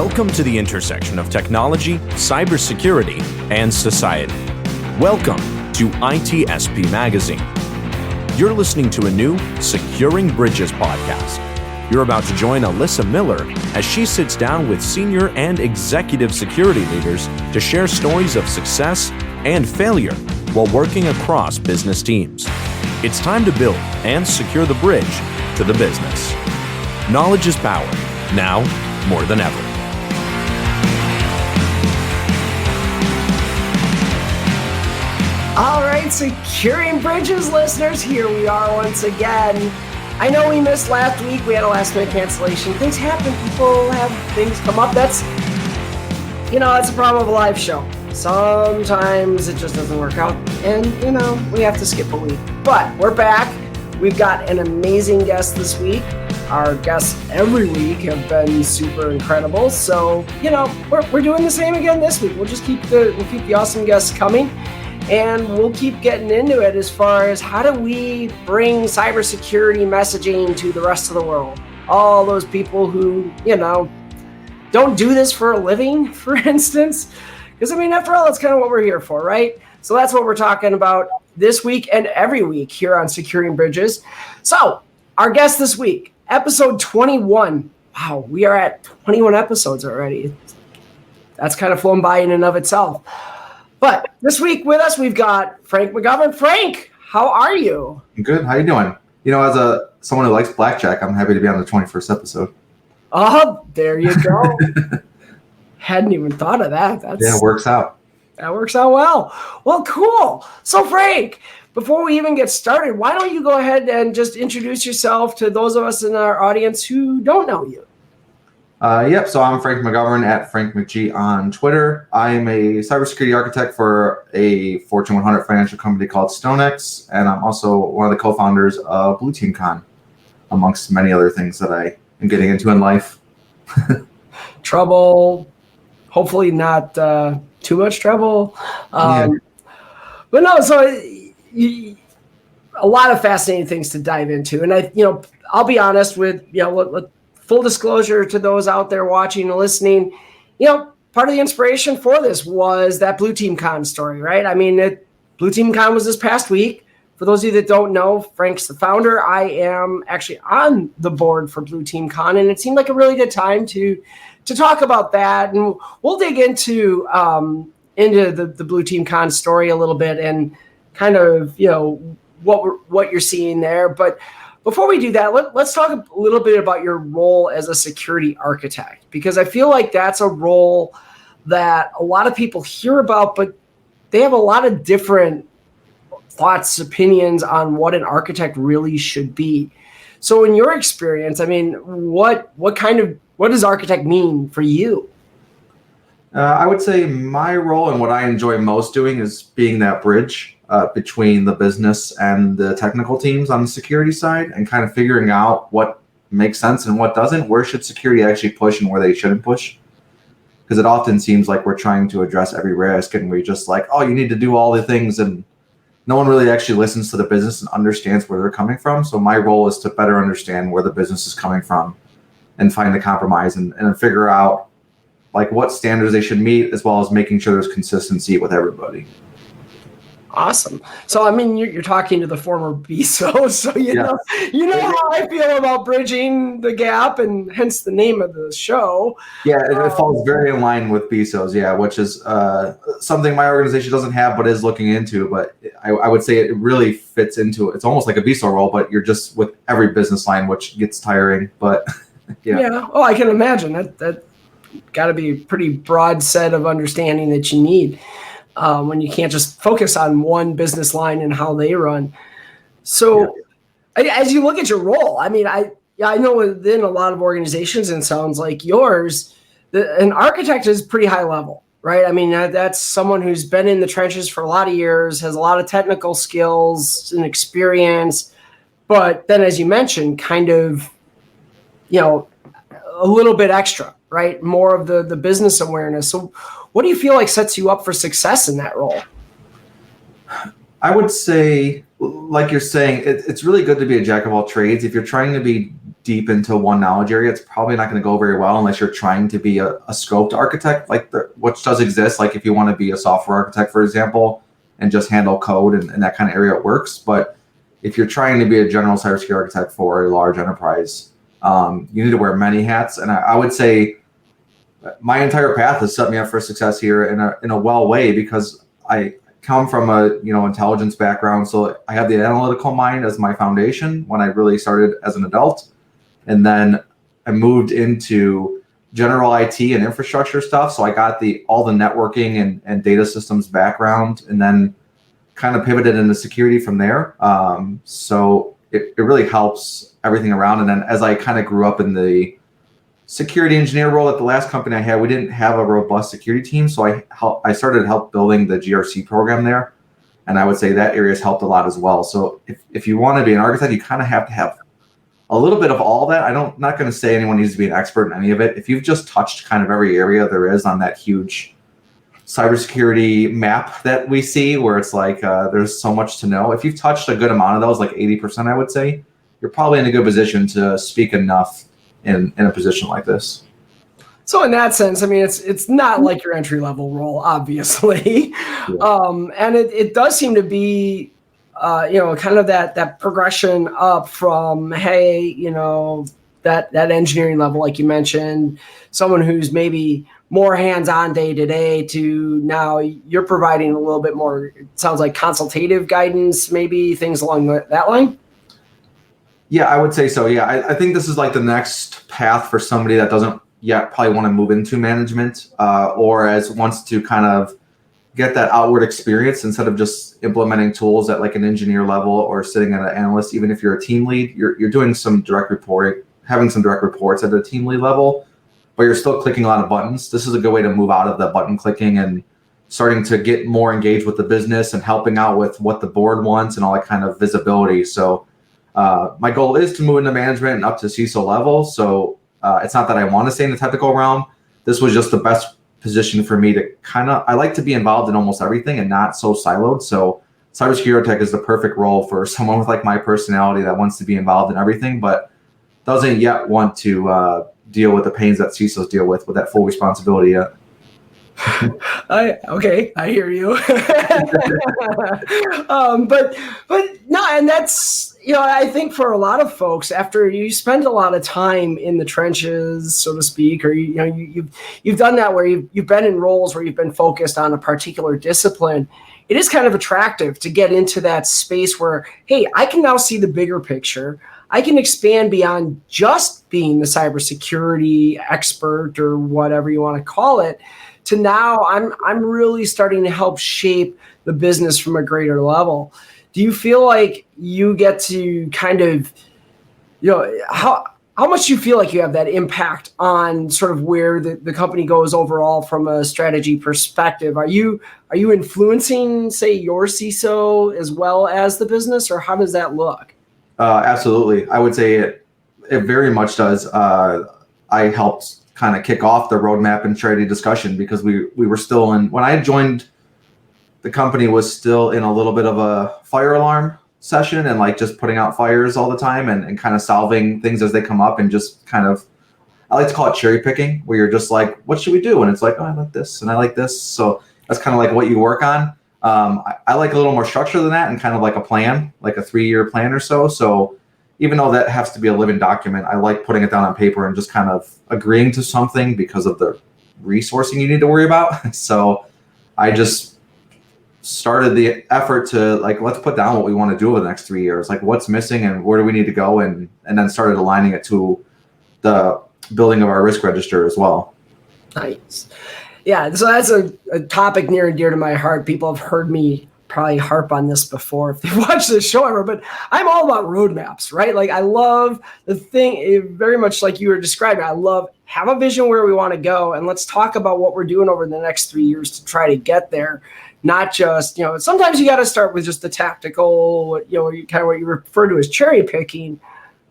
Welcome to the intersection of technology, cybersecurity, and society. Welcome to ITSP Magazine. You're listening to a new Securing Bridges podcast. You're about to join Alyssa Miller as she sits down with senior and executive security leaders to share stories of success and failure while working across business teams. It's time to build and secure the bridge to the business. Knowledge is power, now more than ever. All right, Securing Bridges listeners, here we are once again. I know we missed last week. We had a last-minute cancellation. Things happen. People have things come up. That's a problem of a live show. Sometimes it just doesn't work out, and, we have to skip a week. But we're back. We've got an amazing guest this week. Our guests every week have been super incredible. So, we're doing the same again this week. We'll just keep the awesome guests coming. And we'll keep getting into it as far as how do we bring cybersecurity messaging to the rest of the world? All those people who, don't do this for a living, for instance. Because, after all, that's kind of what we're here for, right? So that's what we're talking about this week and every week here on Securing Bridges. So our guest this week, episode 21. Wow, we are at 21 episodes already. That's kind of flown by in and of itself. But this week with us, we've got Frank McGovern. Frank, how are you? I'm good. How you doing? As someone who likes blackjack, I'm happy to be on the 21st episode. Oh, there you go. Hadn't even thought of that. It works out. That works out well. Well, cool. So, Frank, before we even get started, why don't you go ahead and just introduce yourself to those of us in our audience who don't know you? So I'm Frank McGovern at Frank McG on Twitter. I'm a cybersecurity architect for a Fortune 100 financial company called StoneX, and I'm also one of the co-founders of Blue Team Con, amongst many other things that I am getting into in life. Trouble, hopefully not too much trouble. But no, so a lot of fascinating things to dive into. And I'll be honest with, full disclosure to those out there watching and listening, part of the inspiration for this was that Blue Team Con story, right? Blue Team Con was this past week. For those of you that don't know, Frank's the founder. I am actually on the board for Blue Team Con, and it seemed like a really good time to talk about that. And we'll dig into the Blue Team Con story a little bit and kind of, what you're seeing there. But before we do that, let's talk a little bit about your role as a security architect, because I feel like that's a role that a lot of people hear about, but they have a lot of different thoughts, opinions on what an architect really should be. So in your experience, what does architect mean for you? I would say my role and what I enjoy most doing is being that bridge between the business and the technical teams on the security side, and kind of figuring out what makes sense and what doesn't. Where should security actually push and where they shouldn't push? Because it often seems like we're trying to address every risk, and we're just like, oh, you need to do all the things, and no one really actually listens to the business and understands where they're coming from. So my role is to better understand where the business is coming from and find the compromise and figure out like what standards they should meet, as well as making sure there's consistency with everybody. Awesome. So, you're talking to the former BISO, so you know how I feel about bridging the gap, and hence the name of the show. Yeah, it falls very in line with BISOs, which is something my organization doesn't have, but is looking into. But I would say it really fits into it. It's almost like a BISO role, but you're just with every business line, which gets tiring. But yeah. Oh, I can imagine that got to be a pretty broad set of understanding that you need. When you can't just focus on one business line and how they run. So as you look at your role, I know within a lot of organizations, and sounds like yours, an architect is pretty high level, right? That's someone who's been in the trenches for a lot of years, has a lot of technical skills and experience, but then, as you mentioned, kind of, a little bit extra, right? More of the business awareness. So what do you feel like sets you up for success in that role? I would say, like you're saying, it's really good to be a jack of all trades. If you're trying to be deep into one knowledge area, it's probably not going to go very well unless you're trying to be a scoped architect, like which does exist. Like if you want to be a software architect, for example, and just handle code and that kind of area, it works. But if you're trying to be a general cybersecurity architect for a large enterprise, you need to wear many hats. And I would say my entire path has set me up for success here in a well way, because I come from a intelligence background, so I have the analytical mind as my foundation when I really started as an adult, and then I moved into general IT and infrastructure stuff. So I got all the networking and data systems background, and then kind of pivoted into security from there. So it really helps everything around. And then as I kind of grew up in the security engineer role at the last company I had, we didn't have a robust security team. So I started help building the GRC program there. And I would say that area has helped a lot as well. So if you want to be an architect, you kind of have to have a little bit of all that. Not going to say anyone needs to be an expert in any of it. If you've just touched kind of every area there is on that huge cybersecurity map that we see, where it's like there's so much to know. If you've touched a good amount of those, like 80%, I would say, you're probably in a good position to speak enough in a position like this. So in that sense, I mean, it's not like your entry level role, obviously, and it does seem to be, kind of that progression up from that engineering level, like you mentioned, someone who's maybe more hands-on day-to-day to now you're providing a little bit more, it sounds like, consultative guidance, maybe things along that line? Yeah, I would say so. Yeah, I think this is like the next path for somebody that doesn't yet probably want to move into management or wants to kind of get that outward experience instead of just implementing tools at like an engineer level or sitting at an analyst. Even if you're a team lead, you're doing some direct reporting, having some direct reports at a team lead level, but you're still clicking a lot of buttons. This is a good way to move out of the button clicking and starting to get more engaged with the business and helping out with what the board wants and all that kind of visibility. So my goal is to move into management and up to CISO level. So it's not that I want to stay in the technical realm. This was just the best position for me to I like to be involved in almost everything and not so siloed. So cybersecurity tech is the perfect role for someone with like my personality that wants to be involved in everything, but doesn't yet want to deal with the pains that CISOs deal with that full responsibility yet. I hear you. But no, and that's, I think for a lot of folks, after you spend a lot of time in the trenches, so to speak, or you've done that where you've been in roles where you've been focused on a particular discipline, it is kind of attractive to get into that space where, hey, I can now see the bigger picture. I can expand beyond just being the cybersecurity expert or whatever you want to call it, to now I'm really starting to help shape the business from a greater level. Do you feel like you get to kind of, how much do you feel like you have that impact on sort of where the company goes overall from a strategy perspective? Are you influencing, say, your CISO as well as the business, or how does that look? Absolutely. I would say it very much does. I helped kind of kick off the roadmap and strategy discussion because we were still when I joined, the company was still in a little bit of a fire alarm session and like just putting out fires all the time and kind of solving things as they come up and just kind of, I like to call it cherry picking, where you're just like, what should we do? And it's like, oh, I like this and I like this. So that's kind of like what you work on. I like a little more structure than that and kind of like a plan, like a 3-year plan or so. So even though that has to be a living document, I like putting it down on paper and just kind of agreeing to something because of the resourcing you need to worry about. So I just started the effort to like, let's put down what we want to do over the next 3 years, like what's missing and where do we need to go, and then started aligning it to the building of our risk register as well. Nice. Yeah, so that's a topic near and dear to my heart. People have heard me probably harp on this before if they've watched this show ever, but I'm all about roadmaps, right? Like I love the thing, very much like you were describing. I love have a vision where we want to go, and let's talk about what we're doing over the next 3 years to try to get there. Not just, sometimes you got to start with just the tactical, kind of what you refer to as cherry picking,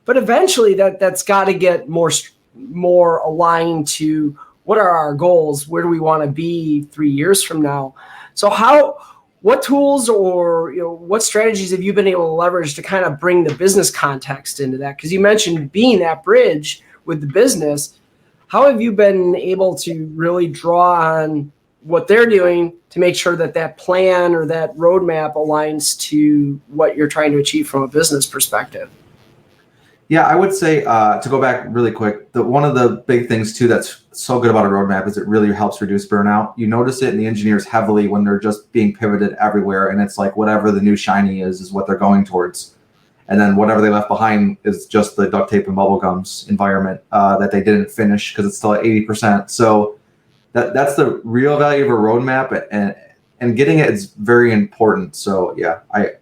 but eventually that's got to get more aligned to what are our goals? Where do we want to be 3 years from now? So what tools or what strategies have you been able to leverage to kind of bring the business context into that? Because you mentioned being that bridge with the business. How have you been able to really draw on what they're doing to make sure that that plan or that roadmap aligns to what you're trying to achieve from a business perspective? Yeah, I would say to go back really quick, one of the big things too that's so good about a roadmap is it really helps reduce burnout. You notice it in the engineers heavily when they're just being pivoted everywhere, and it's like whatever the new shiny is what they're going towards, and then whatever they left behind is just the duct tape and bubble gums environment that they didn't finish because it's still at 80%. So that's the real value of a roadmap, and getting it is very important. So yeah,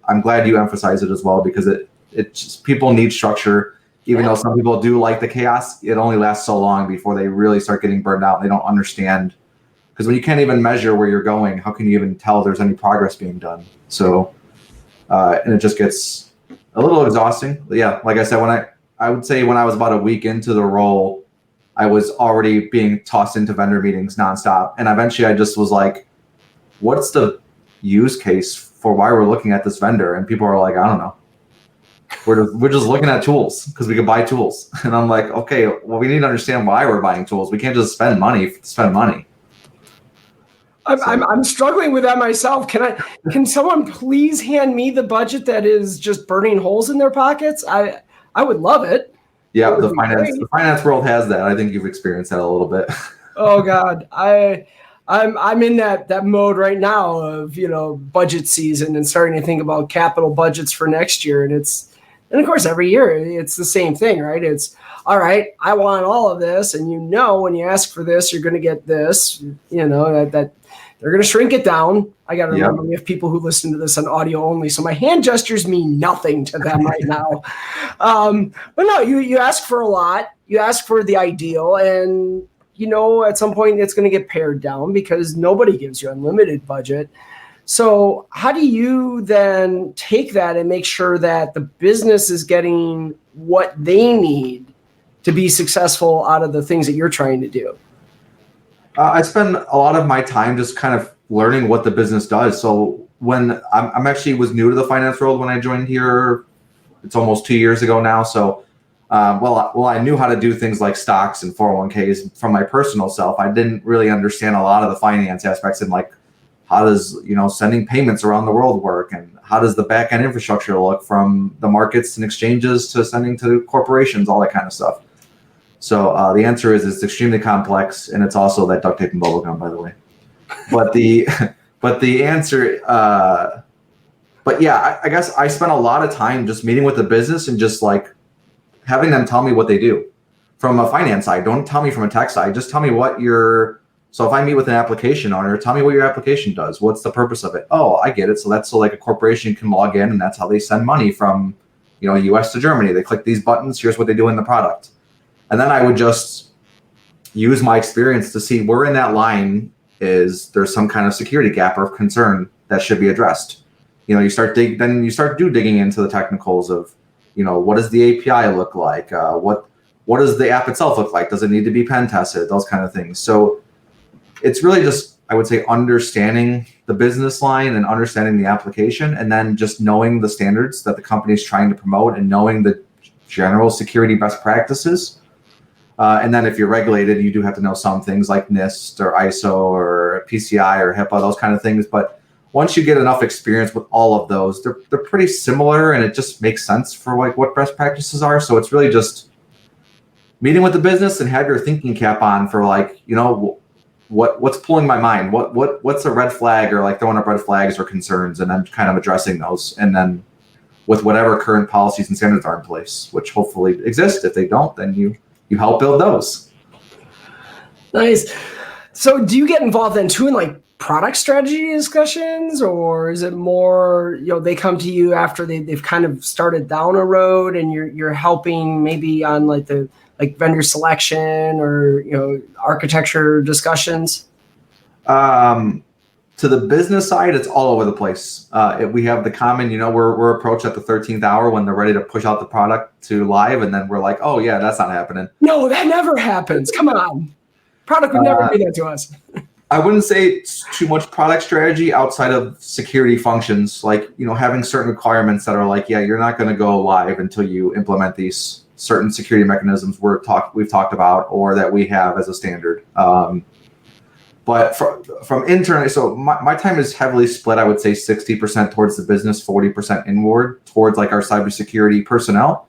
I'm glad you emphasize it as well, because it just, people need structure. Even though some people do like the chaos, it only lasts so long before they really start getting burned out. They don't understand, because when you can't even measure where you're going, how can you even tell there's any progress being done? So, and it just gets a little exhausting. But yeah, like I said, I would say when I was about a week into the role, I was already being tossed into vendor meetings nonstop. And eventually I just was like, what's the use case for why we're looking at this vendor? And people are like, I don't know. We're just looking at tools because we can buy tools. And I'm like, okay, well, we need to understand why we're buying tools. We can't just spend money to spend money. I'm struggling with that myself. Can someone please hand me the budget that is just burning holes in their pockets? I would love it. Yeah, the finance world has that. I think you've experienced that a little bit. Oh God, I'm in that mode right now of budget season and starting to think about capital budgets for next year, and of course every year it's the same thing, right? It's all right, I want all of this, and when you ask for this, you're going to get this. That they're going to shrink it down. I got to remember we have people who listen to this on audio only, so my hand gestures mean nothing to them right now. But no, you ask for a lot. You ask for the ideal, and at some point it's going to get pared down because nobody gives you unlimited budget. So how do you then take that and make sure that the business is getting what they need to be successful out of the things that you're trying to do? I spend a lot of my time just kind of learning what the business does. So when I'm actually was new to the finance world when I joined here, it's almost 2 years ago now. So I knew how to do things like stocks and 401ks from my personal self. I didn't really understand a lot of the finance aspects, and like how does sending payments around the world work, and how does the back end infrastructure look from the markets and exchanges to sending to corporations, all that kind of stuff. So the answer is it's extremely complex, and it's also that duct tape and bubble gum, by the way. But the answer, but yeah, I guess I spent a lot of time just meeting with the business and just like having them tell me what they do from a finance side. Don't tell me from a tech side. Just tell me so if I meet with an application owner, tell me what your application does. What's the purpose of it? Oh, I get it. So that's so like a corporation can log in, and that's how they send money from, US to Germany. They click these buttons. Here's what they do in the product. And then I would just use my experience to see where in that line is there's some kind of security gap or concern that should be addressed. You start digging into the technicals of, what does the API look like? What does the app itself look like? Does it need to be pen tested? Those kind of things. So it's really just, I would say, understanding the business line and understanding the application, and then just knowing the standards that the company is trying to promote and knowing the general security best practices. And then if you're regulated, you do have to know some things like NIST or ISO or PCI or HIPAA, those kind of things. But once you get enough experience with all of those, they're pretty similar, and it just makes sense for like what best practices are. So it's really just meeting with the business and have your thinking cap on for like, what's pulling my mind, what's a red flag, or like throwing up red flags or concerns, and then kind of addressing those, and then with whatever current policies and standards are in place, which hopefully exist. If they don't, then you help build those. Nice. So do you get involved then too in like product strategy discussions, or is it more, they come to you after they've kind of started down a road and you're helping maybe on like the vendor selection or, architecture discussions? To the business side, it's all over the place. We have the common, we're approached at the 13th hour when they're ready to push out the product to live. And then we're like, oh yeah, that's not happening. No, that never happens. Come on. Product would never do that to us. I wouldn't say it's too much product strategy outside of security functions, like, having certain requirements that are like, yeah, you're not going to go live until you implement these certain security mechanisms we've talked about, or that we have as a standard. But from internally, so my time is heavily split. I would say 60% towards the business, 40% inward towards like our cybersecurity personnel.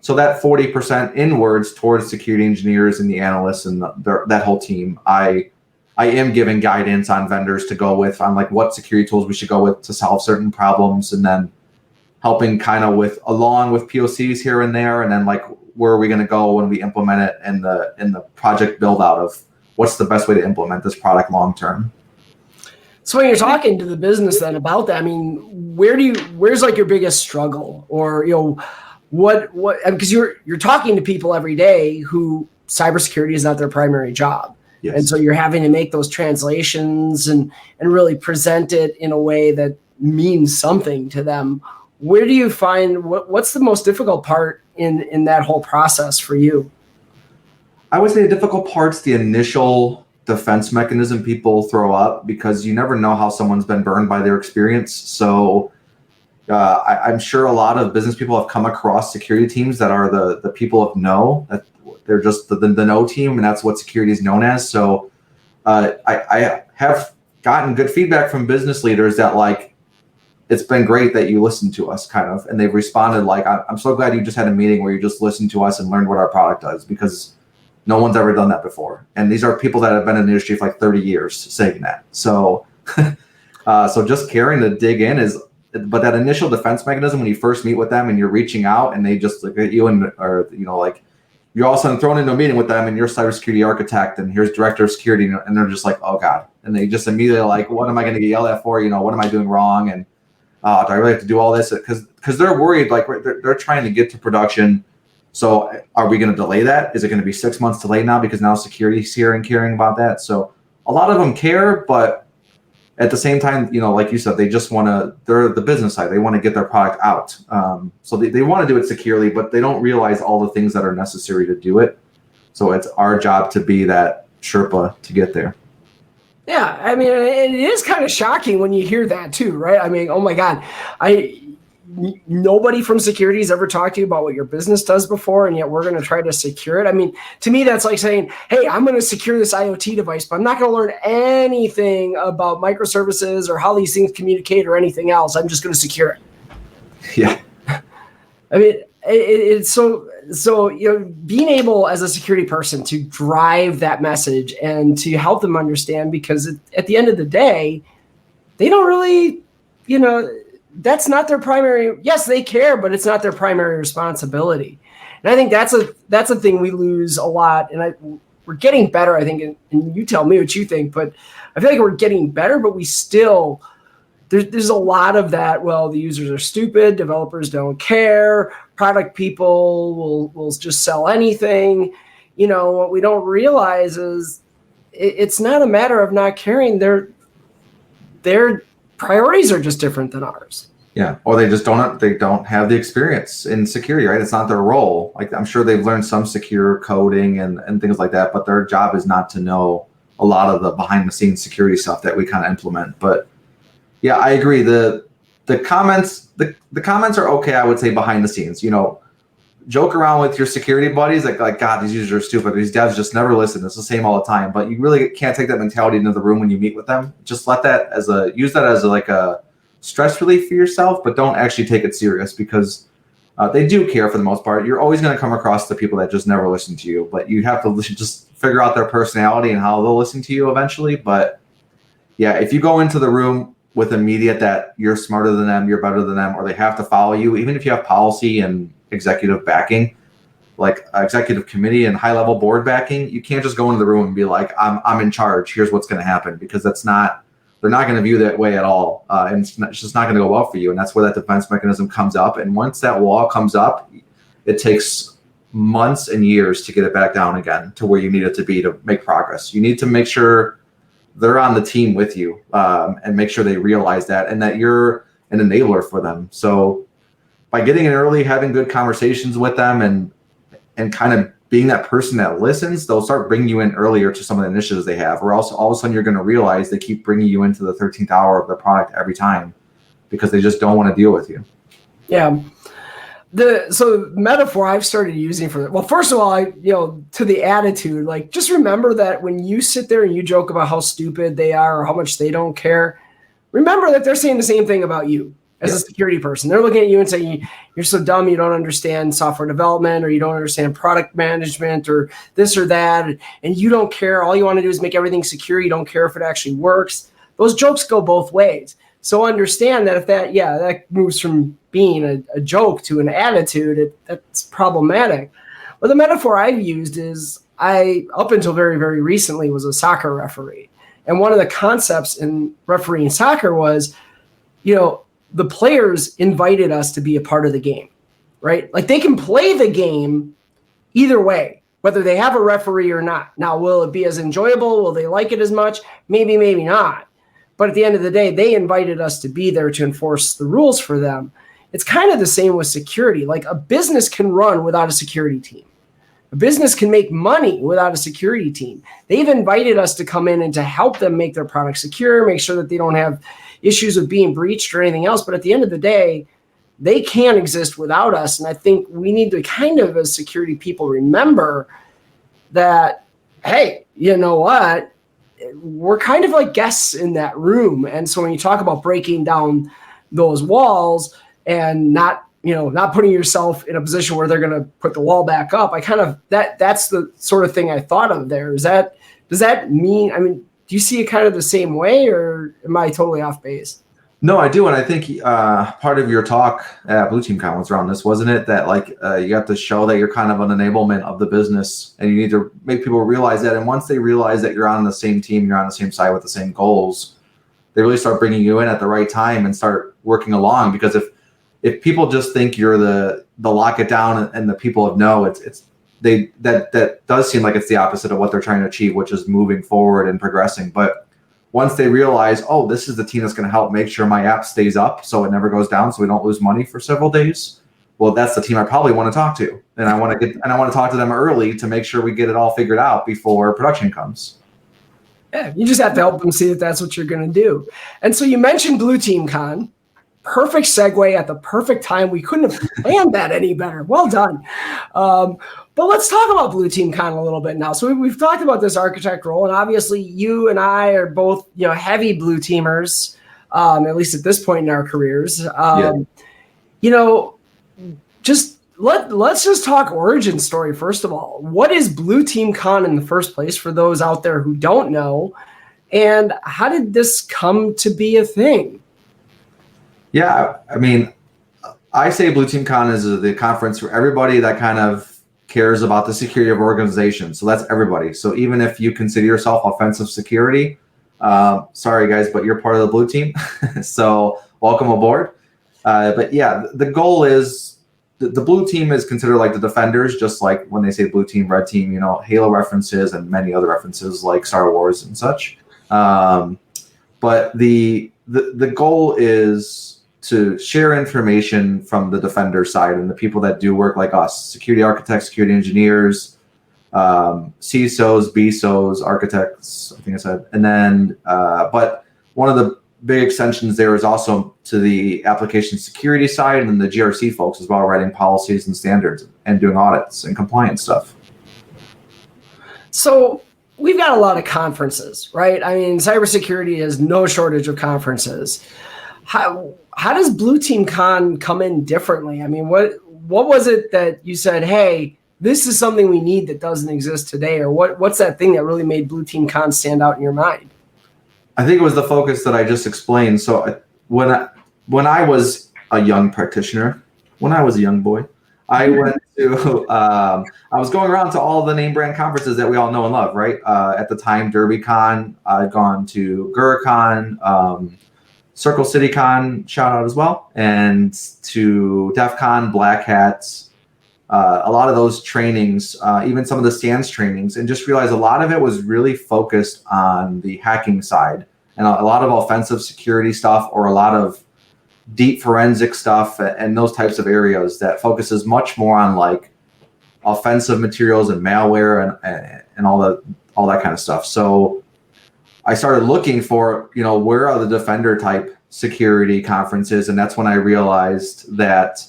So that 40% inwards towards security engineers and the analysts and that whole team, I am giving guidance on vendors to go with, on like what security tools we should go with to solve certain problems, and then helping kind of along with POCs here and there, and then like where are we going to go when we implement it in the project build out of what's the best way to implement this product long term. So when you're talking to the business then about that, I mean, where's like your biggest struggle, or what because you're talking to people every day who cybersecurity is not their primary job. Yes. And so you're having to make those translations and really present it in a way that means something to them. Where do you find what's the most difficult part in that whole process for you? I would say the difficult part's the initial defense mechanism people throw up, because you never know how someone's been burned by their experience. So I'm sure a lot of business people have come across security teams that are the people of no, that they're just the no team, and that's what security is known as. So I have gotten good feedback from business leaders that like, it's been great that you listened to us, kind of, and they've responded like, I'm so glad you just had a meeting where you just listened to us and learned what our product does, because no one's ever done that before. And these are people that have been in the industry for like 30 years saying that. So so just caring to dig in but that initial defense mechanism, when you first meet with them and you're reaching out and they just look at you like you're all of a sudden thrown into a meeting with them and you're cybersecurity architect and here's director of security, and they're just like, oh God. And they just immediately like, what am I going to get yelled at for? What am I doing wrong? And do I really have to do all this? Because they're worried, like they're trying to get to production. So are we going to delay that? Is it going to be 6 months delayed now because now security's here and caring about that? So a lot of them care, but at the same time, like you said, they just they're the business side. They want to get their product out. So they want to do it securely, but they don't realize all the things that are necessary to do it. So it's our job to be that Sherpa to get there. Yeah, I mean, it is kind of shocking when you hear that too, right? I mean, oh my God, nobody from security has ever talked to you about what your business does before, and yet we're going to try to secure it. I mean, to me, that's like saying, hey, I'm going to secure this IoT device, but I'm not going to learn anything about microservices or how these things communicate or anything else. I'm just going to secure it. Yeah. I mean, it's so being able as a security person to drive that message and to help them understand, because at the end of the day, they don't really, that's not their primary. Yes, they care, but it's not their primary responsibility. And I think that's a thing we lose a lot. And we're getting better, I think, and you tell me what you think, but I feel like we're getting better, but we still, there's a lot of that. Well, the users are stupid. Developers don't care. Product people will just sell anything. What we don't realize is it's not a matter of not caring. Their priorities are just different than ours. Yeah, or they don't have the experience in security, right? It's not their role. Like, I'm sure they've learned some secure coding and things like that, but their job is not to know a lot of the behind the scenes security stuff that we kind of implement. But yeah, I agree. The comments are okay, I would say, behind the scenes. Joke around with your security buddies like God, these users are stupid. These devs just never listen. It's the same all the time. But you really can't take that mentality into the room when you meet with them. Just use that as a stress relief for yourself, but don't actually take it serious, because they do care for the most part. You're always going to come across the people that just never listen to you, but you have to just figure out their personality and how they'll listen to you eventually. But yeah, if you go into the room with immediate that you're smarter than them, you're better than them, or they have to follow you, even if you have policy and executive backing, like executive committee and high level board backing, you can't just go into the room and be like, I'm in charge. Here's what's going to happen, because they're not going to view that way at all. And it's just not going to go well for you. And that's where that defense mechanism comes up. And once that wall comes up, it takes months and years to get it back down again to where you need it to be to make progress. You need to make sure they're on the team with you, and make sure they realize that, and that you're an enabler for them. So by getting in early, having good conversations with them and kind of being that person that listens, they'll start bringing you in earlier to some of the initiatives they have, or else all of a sudden you're going to realize they keep bringing you into the 13th hour of the product every time because they just don't want to deal with you. Yeah. So the metaphor I've started using for that, well, first of all, to the attitude, like, just remember that when you sit there and you joke about how stupid they are or how much they don't care, remember that they're saying the same thing about you as a security person. They're looking at you and saying, you're so dumb, you don't understand software development, or you don't understand product management, or this or that, and you don't care. All you want to do is make everything secure. You don't care if it actually works. Those jokes go both ways. So understand that if that moves from being a joke to an attitude, that's problematic. But the metaphor I've used is up until very, very recently, was a soccer referee. And one of the concepts in refereeing soccer was, the players invited us to be a part of the game, right? Like, they can play the game either way, whether they have a referee or not. Now, will it be as enjoyable? Will they like it as much? Maybe, maybe not. But at the end of the day, they invited us to be there to enforce the rules for them. It's kind of the same with security. Like, a business can run without a security team. A business can make money without a security team. They've invited us to come in and to help them make their product secure, make sure that they don't have issues with being breached or anything else. But at the end of the day, they can't exist without us. And I think we need to kind of, as security people, remember that, hey, you know what? We're kind of like guests in that room. And so when you talk about breaking down those walls and not putting yourself in a position where they're going to put the wall back up, that's the sort of thing I thought of there. Does that mean, do you see it kind of the same way, or am I totally off base? No, I do. And I think part of your talk at Blue Team Con was around this, wasn't it? That you have to show that you're kind of an enablement of the business, and you need to make people realize that. And once they realize that you're on the same team, you're on the same side with the same goals, they really start bringing you in at the right time and start working along. Because if people just think you're the lock it down and the people of no, that does seem like it's the opposite of what they're trying to achieve, which is moving forward and progressing. But once they realize, oh, this is the team that's going to help make sure my app stays up so it never goes down, so we don't lose money for several days, well, that's the team I probably want to talk to. And I want to talk to them early to make sure we get it all figured out before production comes. Yeah, you just have to help them see that that's what you're going to do. And so you mentioned Blue Team Con. Perfect segue at the perfect time. We couldn't have planned that any better. Well done. But let's talk about Blue Team Con a little bit now. So we've talked about this architect role, and obviously you and I are both, heavy blue teamers, at least at this point in our careers. Let's just talk origin story first of all. What is Blue Team Con in the first place for those out there who don't know, and how did this come to be a thing? Yeah, I say Blue Team Con is the conference for everybody that kind of cares about the security of organizations. So that's everybody. So even if you consider yourself offensive security, sorry guys, but you're part of the blue team. So welcome aboard. But yeah, the goal is the blue team is considered like the defenders, just like when they say blue team, red team, Halo references and many other references like Star Wars and such. But the goal is to share information from the defender side and the people that do work like us, security architects, security engineers, CISOs, BISOs, architects, I think I said. And then, but one of the big extensions there is also to the application security side and the GRC folks as well, writing policies and standards and doing audits and compliance stuff. So we've got a lot of conferences, right? Cybersecurity has no shortage of conferences. How does Blue Team Con come in differently? What was it that you said, hey, this is something we need that doesn't exist today? Or what's that thing that really made Blue Team Con stand out in your mind? I think it was the focus that I just explained. So when I was a young practitioner, when I was a young boy, I went to, I was going around to all the name brand conferences that we all know and love, right? At the time, DerbyCon, I'd gone to GuraCon, Circle City Con, shout out as well, and to DEF CON, Black Hats, a lot of those trainings, even some of the SANS trainings, and just realized a lot of it was really focused on the hacking side and a lot of offensive security stuff, or a lot of deep forensic stuff and those types of areas that focuses much more on like offensive materials and malware and all that kind of stuff. So I started looking for, where are the defender type security conferences, and that's when I realized that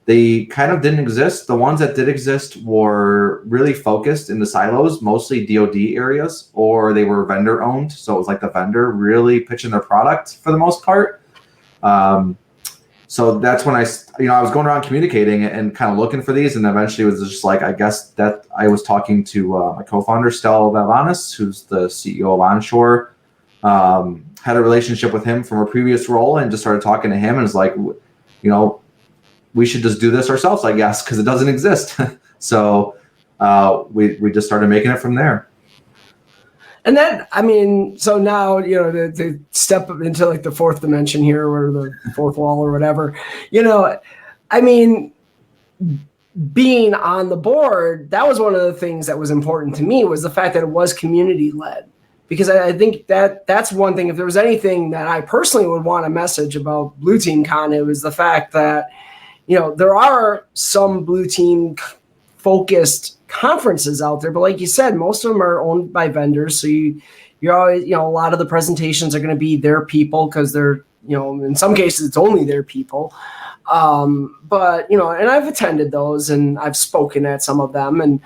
they kind of didn't exist. The ones that did exist were really focused in the silos, mostly DoD areas, or they were vendor owned. So it was like the vendor really pitching their product for the most part. So that's when I was going around communicating and kind of looking for these, and eventually it was just like, I guess that I was talking to my co-founder, Stel Valvanis, who's the CEO of Onshore. Had a relationship with him from a previous role and just started talking to him and was like, we should just do this ourselves, I guess, because it doesn't exist. So we just started making it from there. And then, so now, to step into like the fourth dimension here, or the fourth wall or whatever, being on the board, that was one of the things that was important to me, was the fact that it was community led. Because I think that's one thing. If there was anything that I personally would want to message about Blue Team Con, it was the fact that, there are some Blue Team focused conferences out there, but like you said, most of them are owned by vendors. So you're always, a lot of the presentations are going to be their people, because they're, in some cases it's only their people. But, and I've attended those and I've spoken at some of them, and,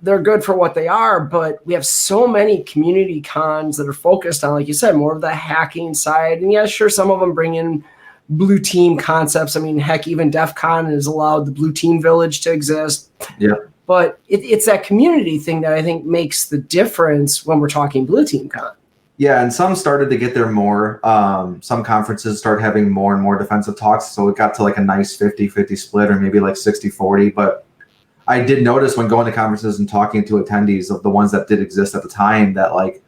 they're good for what they are, but we have so many community cons that are focused on, like you said, more of the hacking side. And yeah, sure, some of them bring in Blue Team concepts. Heck, even DEF CON has allowed the Blue Team Village to exist. Yeah. But it's that community thing that I think makes the difference when we're talking Blue Team Con. Yeah, and some started to get there more. Some conferences start having more and more defensive talks. So it got to like a nice 50-50 split, or maybe like 60-40. But I did notice when going to conferences and talking to attendees of the ones that did exist at the time, that like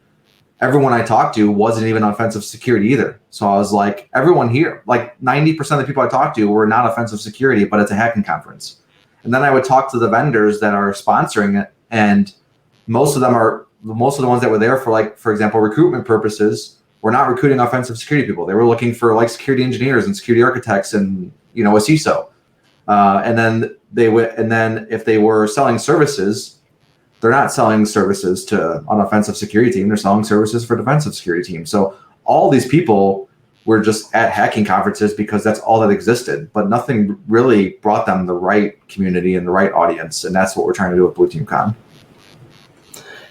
everyone I talked to wasn't even offensive security either. So I was like, everyone here, like 90% of the people I talked to were not offensive security, but it's a hacking conference. And then I would talk to the vendors that are sponsoring it, and most of the ones that were there for, like, for example, recruitment purposes, were not recruiting offensive security people. They were looking for like security engineers and security architects and a CISO. And then if they were selling services, they're not selling services to an offensive security team. They're selling services for defensive security teams. So all these people were just at hacking conferences because that's all that existed, but nothing really brought them the right community and the right audience. And that's what we're trying to do with Blue Team Con.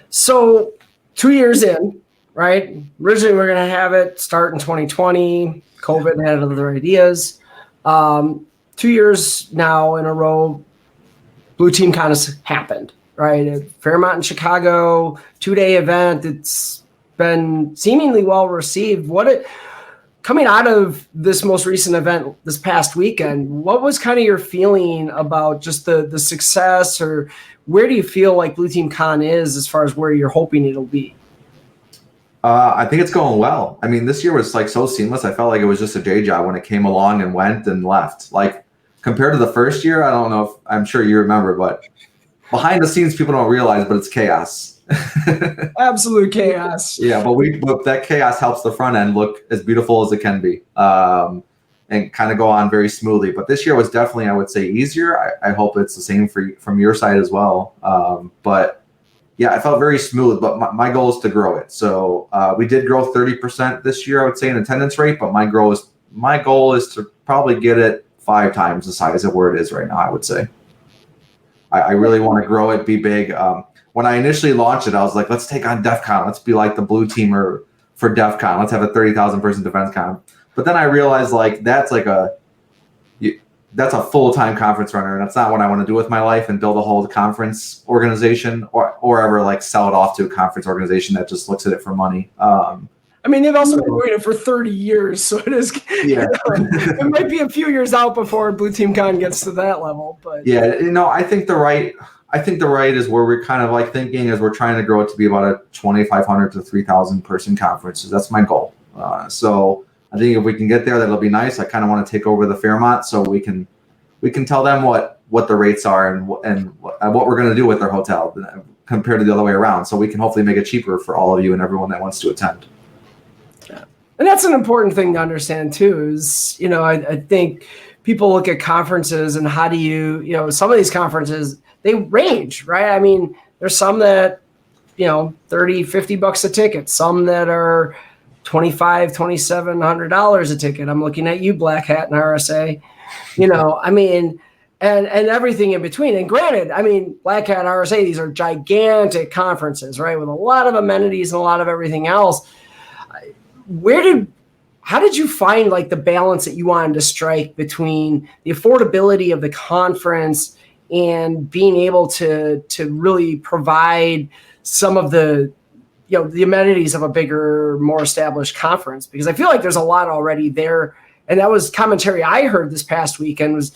So 2 years in, right? Originally, we're going to have it start in 2020. COVID had other ideas. 2 years now in a row, Blue Team Con has happened, right? At Fairmont in Chicago, 2-day event. It's been seemingly well received. Coming out of this most recent event this past weekend, what was kind of your feeling about just the success, or where do you feel like Blue Team Con is as far as where you're hoping it'll be? I think it's going well. This year was like so seamless. I felt like it was just a day job when it came along and went and left. Like, compared to the first year, I don't know if I'm sure you remember, but behind the scenes, people don't realize, but it's chaos. Absolute chaos. Yeah, but that chaos helps the front end look as beautiful as it can be, and kind of go on very smoothly. But this year was definitely, I would say, easier. I hope it's the same from your side as well. But yeah, I felt very smooth. But my goal is to grow it. So we did grow 30% this year, I would say, in attendance rate. But my goal is to probably get it 5 times the size of where it is right now, I would say. I really want to grow it, be big. When I initially launched it, I was like, let's take on DEF CON. Let's be like the blue teamer for DEF CON. Let's have a 30,000 person defense con. But then I realized like that's a full-time conference runner, and that's not what I want to do with my life, and build a whole conference organization or ever like sell it off to a conference organization that just looks at it for money. They've also been doing it for 30 years, so it is. Yeah. It might be a few years out before Blue Team Con gets to that level, but yeah, I think the right is where we're kind of like thinking, as we're trying to grow it to be about a 2,500 to 3,000 person conference. That's my goal. So I think if we can get there, that'll be nice. I kind of want to take over the Fairmont, so we can tell them what the rates are and what we're going to do with their hotel compared to the other way around. So we can hopefully make it cheaper for all of you and everyone that wants to attend. And that's an important thing to understand too, is, I think people look at conferences and how do you some of these conferences, they range, right? I mean, there's some that, $30, $50 a ticket, some that are $2,500, $2,700 a ticket. I'm looking at you, Black Hat and RSA, I mean, and everything in between. And granted, I mean, Black Hat and RSA, these are gigantic conferences, right? With a lot of amenities and a lot of everything else. How did you find like the balance that you wanted to strike between the affordability of the conference and being able to really provide some of the the amenities of a bigger, more established conference? Because I feel like there's a lot already there. And that was commentary I heard this past weekend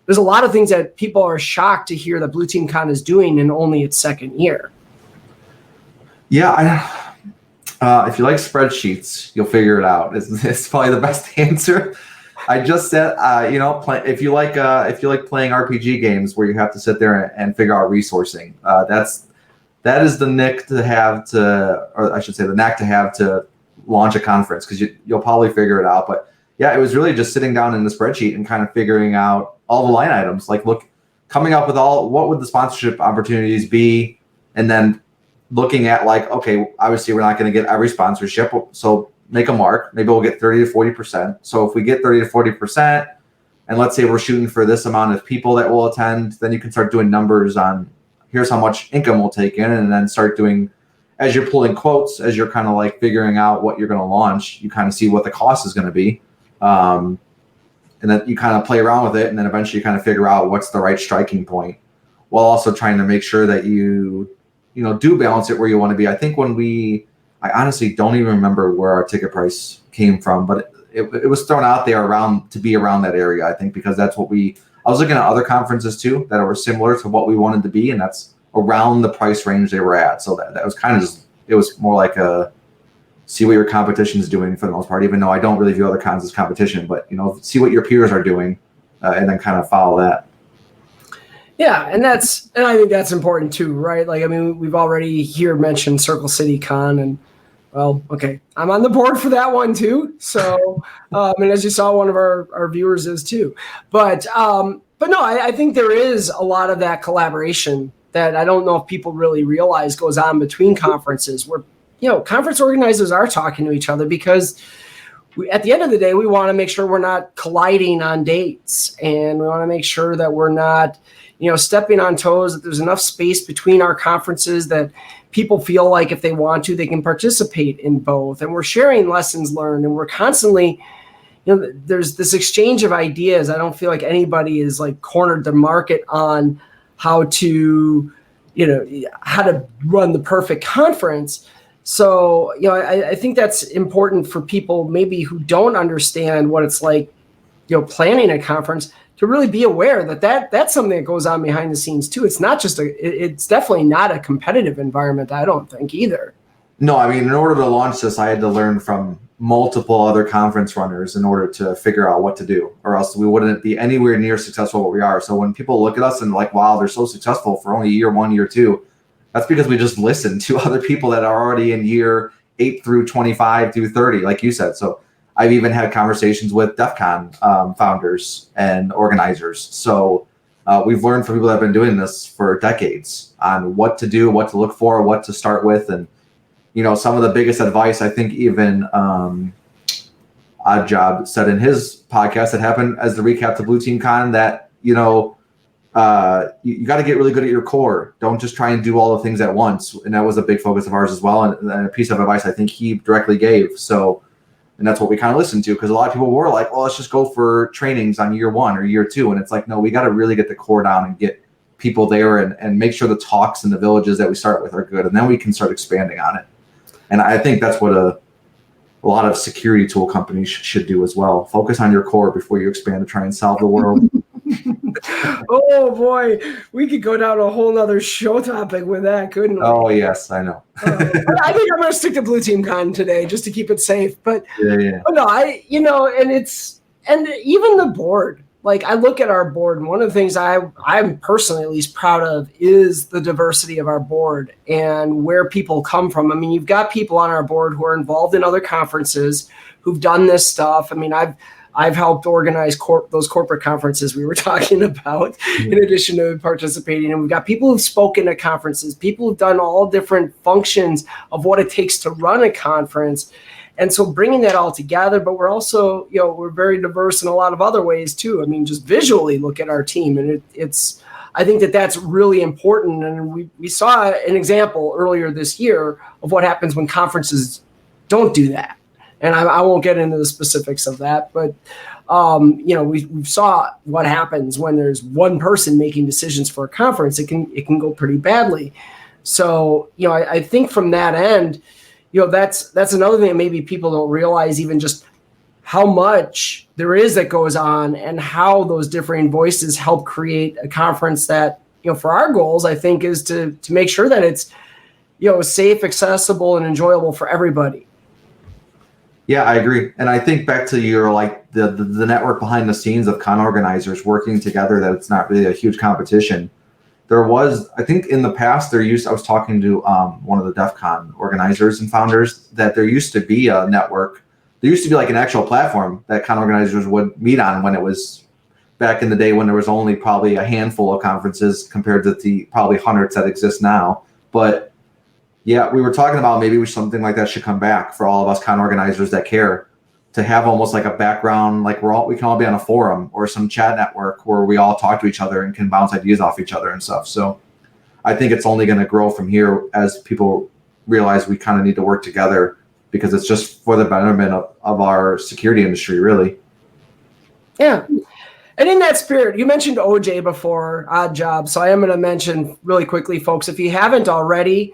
there's a lot of things that people are shocked to hear that Blue Team Con is doing in only its second year. Yeah, if you like spreadsheets, you'll figure it out. It's probably the best answer. I just said, if you like playing RPG games where you have to sit there and figure out resourcing, that is the knack to have to launch a conference, because you'll probably figure it out. But yeah, it was really just sitting down in the spreadsheet and kind of figuring out all the line items, like coming up with what would the sponsorship opportunities be, and then looking at like, okay, obviously we're not going to get every sponsorship, so make a mark. Maybe we'll get 30 to 40%. So if we get 30 to 40%, and let's say we're shooting for this amount of people that will attend, then you can start doing numbers on here's how much income we'll take in, and then start doing, as you're pulling quotes, as you're kind of like figuring out what you're going to launch, you kind of see what the cost is going to be. And then you kind of play around with it, and then eventually you kind of figure out what's the right striking point, while also trying to make sure that you do balance it where you want to be. I think I honestly don't even remember where our ticket price came from, but it was thrown out there to be around that area, I think, because that's what I was looking at other conferences too that were similar to what we wanted to be, and that's around the price range they were at. So that was kind of it was more like see what your competition is doing for the most part, even though I don't really view other cons as competition, but see what your peers are doing, and then kind of follow that. Yeah, and I think that's important too, right? Like, I mean, we've already here mentioned Circle City Con, and well, okay, I'm on the board for that one too. So, and as you saw, one of our viewers is too. But no, I think there is a lot of that collaboration that I don't know if people really realize goes on between conferences, where conference organizers are talking to each other, because at the end of the day, we want to make sure we're not colliding on dates, and we want to make sure that we're not, stepping on toes, that there's enough space between our conferences that people feel like if they want to, they can participate in both. And we're sharing lessons learned, and we're constantly, there's this exchange of ideas. I don't feel like anybody is like cornered the market on how to run the perfect conference. So, I think that's important for people maybe who don't understand what it's like, planning a conference, to really be aware that that's something that goes on behind the scenes too. It's not just it's definitely not a competitive environment, I don't think either. No, I mean, in order to launch this, I had to learn from multiple other conference runners in order to figure out what to do, or else we wouldn't be anywhere near successful what we are. So when people look at us and like, wow, they're so successful for only year 1, year 2, that's because we just listen to other people that are already in year 8 through 25 through 30, like you said. So I've even had conversations with DEF CON founders and organizers. So we've learned from people that have been doing this for decades on what to do, what to look for, what to start with. And, some of the biggest advice, I think even Odd Job said in his podcast that happened as the recap to Blue Team Con, that, you got to get really good at your core. Don't just try and do all the things at once. And that was a big focus of ours as well. And a piece of advice I think he directly gave. So, and that's what we kind of listened to, because a lot of people were like, well, let's just go for trainings on year 1 or year 2. And it's like, no, we got to really get the core down and get people there and make sure the talks in the villages that we start with are good. And then we can start expanding on it. And I think that's what a lot of security tool companies should do as well. Focus on your core before you expand to try and solve the world. Oh boy, we could go down a whole nother show topic with that, couldn't we? Oh yes, I know. I think I'm going to stick to Blue Team Con today just to keep it safe. But yeah. But no, and even the board. Like, I look at our board, and one of the things I'm personally at least proud of is the diversity of our board and where people come from. I mean, you've got people on our board who are involved in other conferences who've done this stuff. I mean, I've helped organize those corporate conferences we were talking about, in addition to participating. And we've got people who've spoken at conferences, people who've done all different functions of what it takes to run a conference. And so bringing that all together, but we're also, we're very diverse in a lot of other ways too. I mean, just visually look at our team, and I think that's really important. And we saw an example earlier this year of what happens when conferences don't do that. And I won't get into the specifics of that, but we saw what happens when there's one person making decisions for a conference. It can go pretty badly. So, I think from that end, that's another thing that maybe people don't realize, even just how much there is that goes on and how those differing voices help create a conference that, for our goals, I think, is to make sure that it's, safe, accessible, and enjoyable for everybody. Yeah, I agree. And I think back to your, like, the network behind the scenes of con organizers working together, that it's not really a huge competition. There was, I think in the past, I was talking to one of the DEF CON organizers and founders, that there used to be a network. There used to be like an actual platform that con organizers would meet on when it was back in the day, when there was only probably a handful of conferences compared to the probably hundreds that exist now. But yeah, we were talking about maybe something like that should come back for all of us con organizers that care, to have almost like a background, like we can all be on a forum or some chat network where we all talk to each other and can bounce ideas off each other and stuff. So I think it's only going to grow from here as people realize we kind of need to work together, because it's just for the betterment of our security industry, really. Yeah. And in that spirit, you mentioned OJ before, Odd Job. So I am going to mention really quickly, folks, if you haven't already,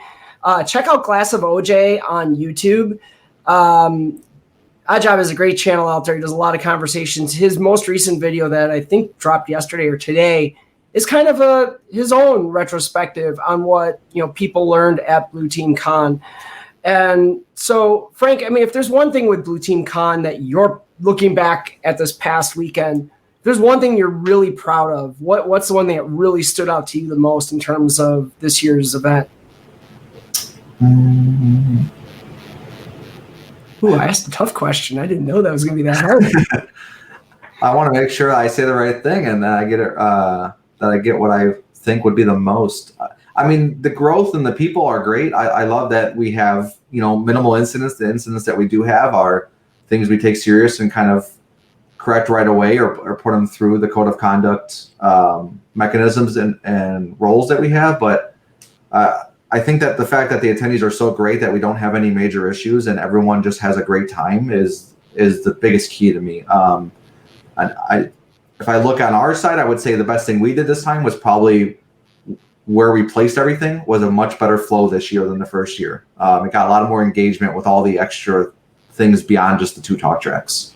check out Glass of OJ on YouTube. Odd Job is a great channel out there. He does a lot of conversations. His most recent video that I think dropped yesterday or today is kind of his own retrospective on what people learned at Blue Team Con. And so, Frank, I mean, if there's one thing with Blue Team Con that you're looking back at this past weekend, if there's one thing you're really proud of, what's the one thing that really stood out to you the most in terms of this year's event? Ooh, I asked a tough question. I didn't know that was going to be that hard. I want to make sure I say the right thing, and then I get it. That I get what I think would be the most. I mean, the growth and the people are great. I love that we have minimal incidents. The incidents that we do have are things we take serious and kind of correct right away, or put them through the code of conduct mechanisms and roles that we have. But I think that the fact that the attendees are so great that we don't have any major issues and everyone just has a great time is the biggest key to me. If I look on our side, I would say the best thing we did this time was probably where we placed everything was a much better flow this year than the first year. It got a lot more engagement with all the extra things beyond just the 2 talk tracks.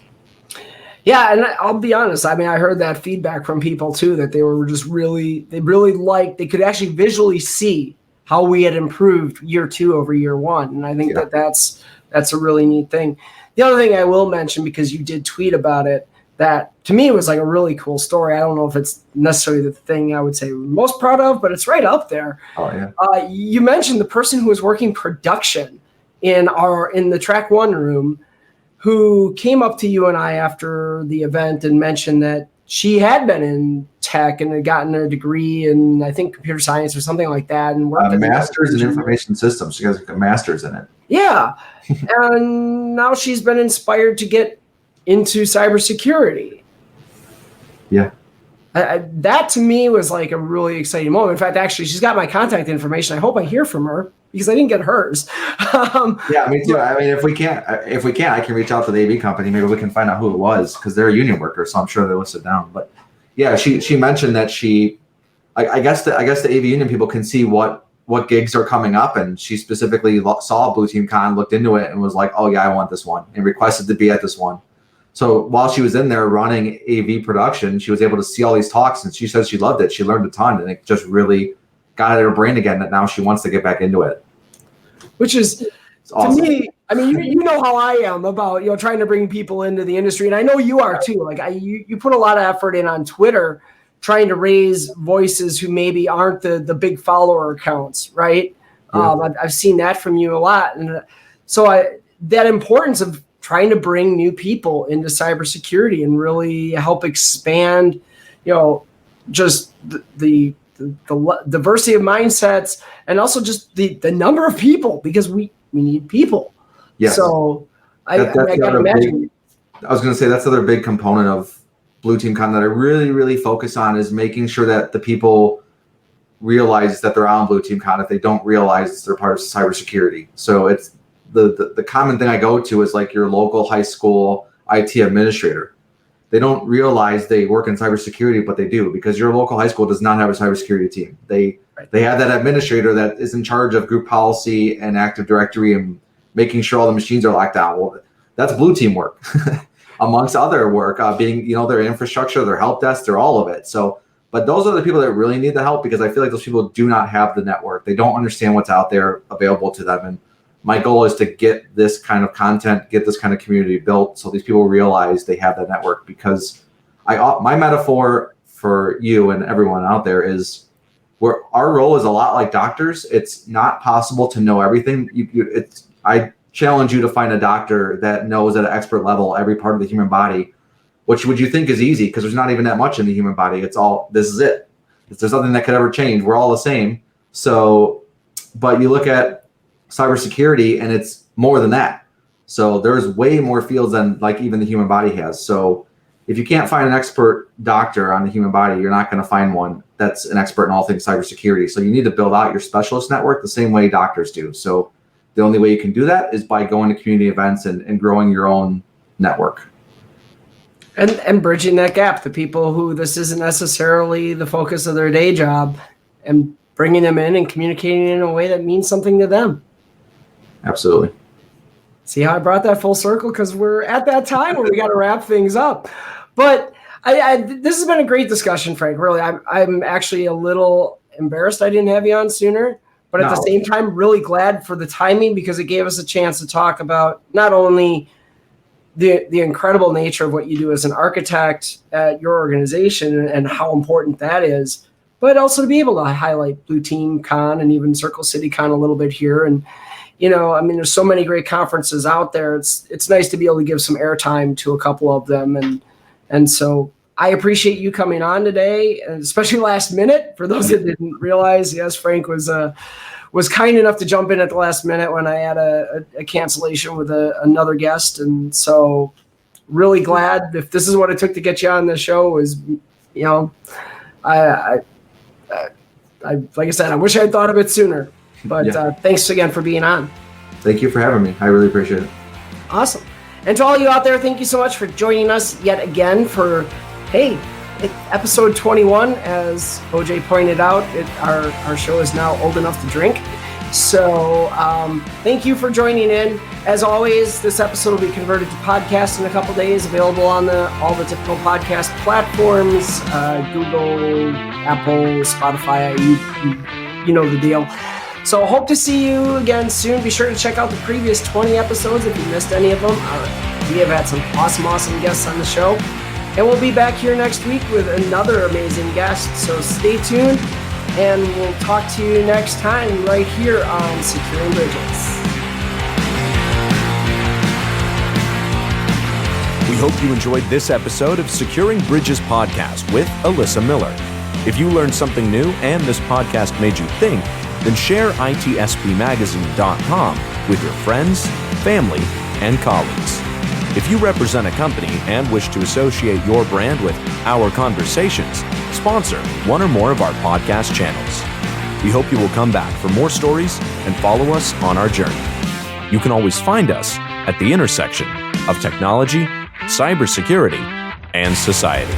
Yeah, and I'll be honest. I mean, I heard that feedback from people too, that they were just they really liked, they could actually visually see how we had improved year 2 over year 1. And I think that's a really neat thing. The other thing I will mention, because you did tweet about it, that to me was like a really cool story. I don't know if it's necessarily the thing I would say we're most proud of, but it's right up there. Oh yeah. You mentioned the person who was working production in the track 1 room, who came up to you and I after the event and mentioned that she had been in tech and had gotten a degree in, I think, computer science or something like that, and worked master's in information systems. She has a master's in it. Yeah, and now she's been inspired to get into cybersecurity. Yeah, that to me was like a really exciting moment. In fact, actually, she's got my contact information. I hope I hear from her, because I didn't get hers. Yeah, me too. I mean, if we can't, I can reach out to the AV company. Maybe we can find out who it was, because they're a union worker, so I'm sure they listed down. But yeah, she mentioned that I guess the AV union people can see what gigs are coming up, and she specifically saw Blue Team Con, looked into it, and was like, "Oh yeah, I want this one," and requested to be at this one. So while she was in there running AV production, she was able to see all these talks, and she says she loved it. She learned a ton, and it just really got out of her brain again that now she wants to get back into it. Which is, awesome. To me, I mean, you know how I am about trying to bring people into the industry, and I know you are too. Like you put a lot of effort in on Twitter, trying to raise voices who maybe aren't the big follower accounts, right? Yeah. I've seen that from you a lot, and so that importance of trying to bring new people into cybersecurity and really help expand, just the diversity of mindsets, and also just the number of people, because we need people. Yes. So I gotta imagine. I was going to say that's the other big component of Blue Team Con that I really, really focus on, is making sure that the people realize that they're on Blue Team Con if they don't realize they're part of cybersecurity. So it's the common thing I go to is like your local high school IT administrator. They don't realize they work in cybersecurity, but they do, because your local high school does not have a cybersecurity team. They have that administrator that is in charge of group policy and Active Directory and making sure all the machines are locked down. Well, that's blue team work, amongst other work, being their infrastructure, their help desk, they're all of it. So, but those are the people that really need the help, because I feel like those people do not have the network. They don't understand what's out there available to them. And my goal is to get this kind of content, get this kind of community built, so these people realize they have that network. Because my metaphor for you and everyone out there is, where our role is a lot like doctors. It's not possible to know everything. I challenge you to find a doctor that knows at an expert level every part of the human body, which would you think is easy, because there's not even that much in the human body. It's all, this is it. If there's nothing that could ever change, we're all the same. So, but you look at cybersecurity and it's more than that. So there's way more fields than like even the human body has. So if you can't find an expert doctor on the human body, you're not going to find one that's an expert in all things cybersecurity. So you need to build out your specialist network the same way doctors do. So the only way you can do that is by going to community events and growing your own network. And bridging that gap, the people who this isn't necessarily the focus of their day job, and bringing them in and communicating in a way that means something to them. Absolutely. See how I brought that full circle? Because we're at that time where we got to wrap things up. But this has been a great discussion, Frank. Really, I'm actually a little embarrassed I didn't have you on sooner. But at the same time, really glad for the timing, because it gave us a chance to talk about not only the incredible nature of what you do as an architect at your organization and how important that is, but also to be able to highlight Blue Team Con and even Circle City Con a little bit here. And, there's so many great conferences out there. It's nice to be able to give some airtime to a couple of them. And so I appreciate you coming on today, and especially last minute. For those that didn't realize, yes, Frank was kind enough to jump in at the last minute when I had a cancellation with another guest. And so really glad, if this is what it took to get you on the show, is, I like I said, I wish I had thought of it sooner, but thanks again for being on. Thank you for having me. I really appreciate it. Awesome. And to all you out there, thank you so much for joining us yet again for, episode 21. As OJ pointed out, our show is now old enough to drink. So thank you for joining in. As always, this episode will be converted to podcast in a couple days, available on all the typical podcast platforms, Google, Apple, Spotify, you know the deal. So hope to see you again soon. Be sure to check out the previous 20 episodes if you missed any of them. We have had some awesome guests on the show. And we'll be back here next week with another amazing guest. So stay tuned, and we'll talk to you next time right here on Securing Bridges. We hope you enjoyed this episode of Securing Bridges podcast with Alyssa Miller. If you learned something new and this podcast made you think, then share itspmagazine.com with your friends, family, and colleagues. If you represent a company and wish to associate your brand with our conversations, sponsor one or more of our podcast channels. We hope you will come back for more stories and follow us on our journey. You can always find us at the intersection of technology, cybersecurity, and society.